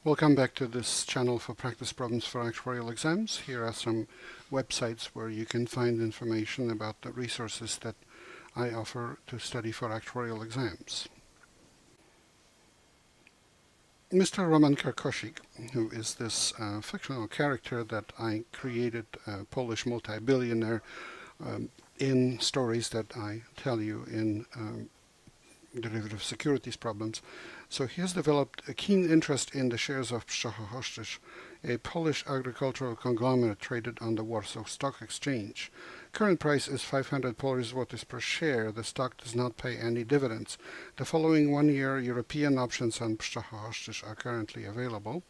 Welcome back to this channel for practice problems for actuarial exams. Here are some websites where you can find information about the resources that I offer to study for actuarial exams. Mr. Roman Karkošik, who is this fictional character that I created, a Polish multi-billionaire, in stories that I tell you in derivative securities problems. So he has developed a keen interest in the shares of Pszczochochrzysz, a Polish agricultural conglomerate traded on the Warsaw Stock Exchange. Current price is 500 Polish zlotys per share. The stock does not pay any dividends. The following one-year European options on Pszczochochrzysz are currently available.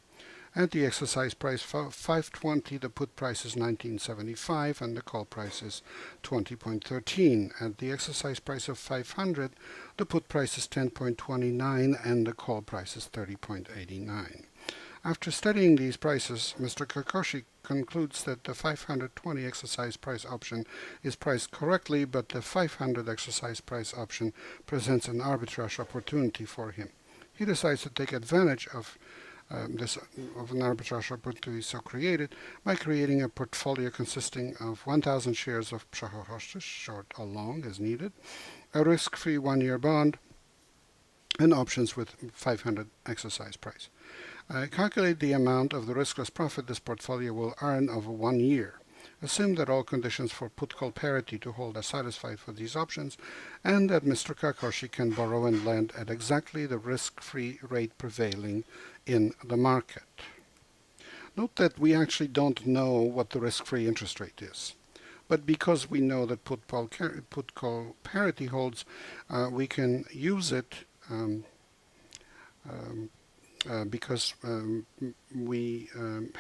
At the exercise price 520, the put price is 19.75 and the call price is 20.13. At the exercise price of 500, the put price is 10.29 and the call price is 30.89. After studying these prices, Mr. Karkošik concludes that the 520 exercise price option is priced correctly, but the 500 exercise price option presents an arbitrage opportunity for him. He decides to take advantage of an arbitrage opportunity so created by creating a portfolio consisting of 1,000 shares of Pszczochochrzysz, short or long as needed, a risk-free one-year bond, and options with 500 exercise price. Calculate the amount of the riskless profit this portfolio will earn over 1 year. Assume that all conditions for put-call parity to hold are satisfied for these options, and that Mr. Karkošik can borrow and lend at exactly the risk-free rate prevailing in the market. Note that we actually don't know what the risk-free interest rate is. But because we know that put-call parity holds, we can use it because we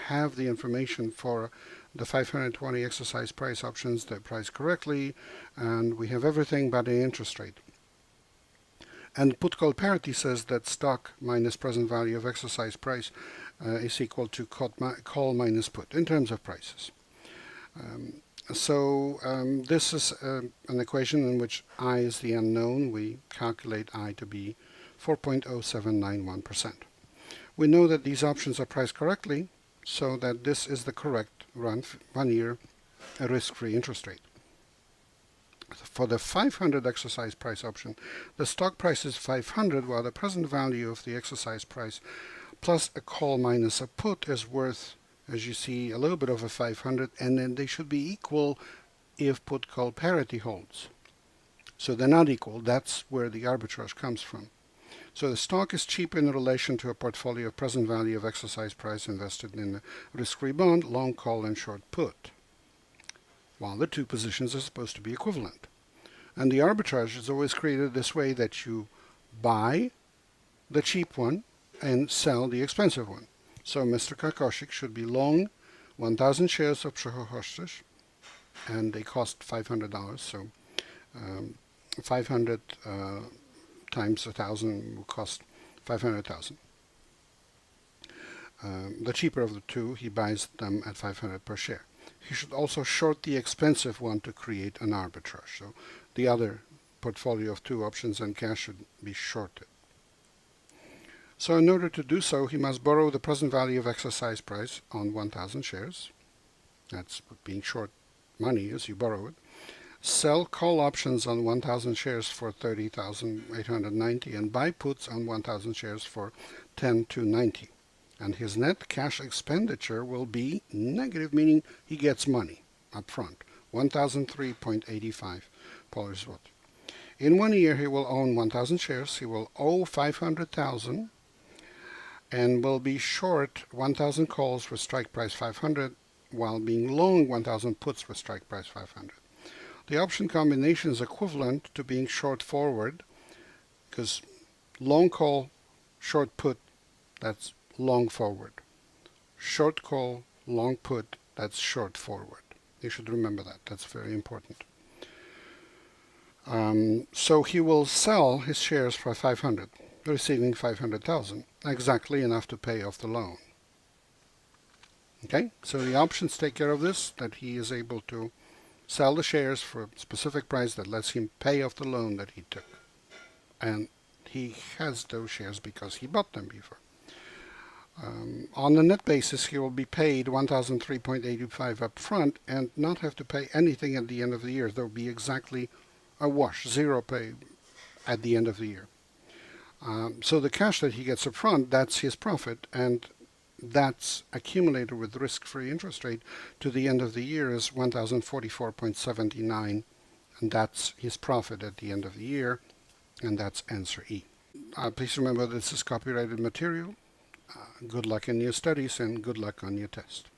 have the information for the 520 exercise price options that price correctly, and we have everything but the interest rate. And put-call parity says that stock minus present value of exercise price is equal to call minus put in terms of prices. This is an equation in which I is the unknown. We calculate I to be 4.0791%. We know that these options are priced correctly, so that this is the correct one-year risk-free interest rate. For the 500 exercise price option, the stock price is 500, while the present value of the exercise price plus a call minus a put is worth, as you see, a little bit over 500, and then they should be equal if put-call parity holds. So they're not equal. That's where the arbitrage comes from. So the stock is cheap in relation to a portfolio of present value of exercise price invested in a risk-free bond, long call and short put, while the two positions are supposed to be equivalent. And the arbitrage is always created this way, that you buy the cheap one and sell the expensive one. So Mr. Karkošik should be long 1,000 shares of Pszczochochrzysz, and they cost $500, so 500 times 1,000 will cost 500,000. The cheaper of the two, he buys them at 500 per share. He should also short the expensive one to create an arbitrage. So the other portfolio of two options and cash should be shorted. So in order to do so, he must borrow the present value of exercise price on 1,000 shares. That's what being short money is, you borrow it. Sell call options on 1,000 shares for 30,890 and buy puts on 1,000 shares for 10,290. And his net cash expenditure will be negative, meaning he gets money up front, 1,003.85 Polish zloty. In 1 year, he will own 1,000 shares. He will owe 500,000 and will be short 1,000 calls with strike price 500, while being long 1,000 puts with strike price 500. The option combination is equivalent to being short forward, because long call, short put, that's long forward. Short call, long put, that's short forward. You should remember that. That's very important. So he will sell his shares for 500, receiving 500,000, exactly enough to pay off the loan. Okay, so the options take care of this, that he is able to sell the shares for a specific price that lets him pay off the loan that he took. And he has those shares because he bought them before. On a net basis, he will be paid 1,003.85 up front and not have to pay anything at the end of the year. There will be exactly a wash, zero pay at the end of the year. So the cash that he gets up front, that's his profit, and that's accumulated with risk-free interest rate to the end of the year is 1,044.79, and that's his profit at the end of the year, and that's answer E. Please remember this is copyrighted material. Good luck in your studies and good luck on your test.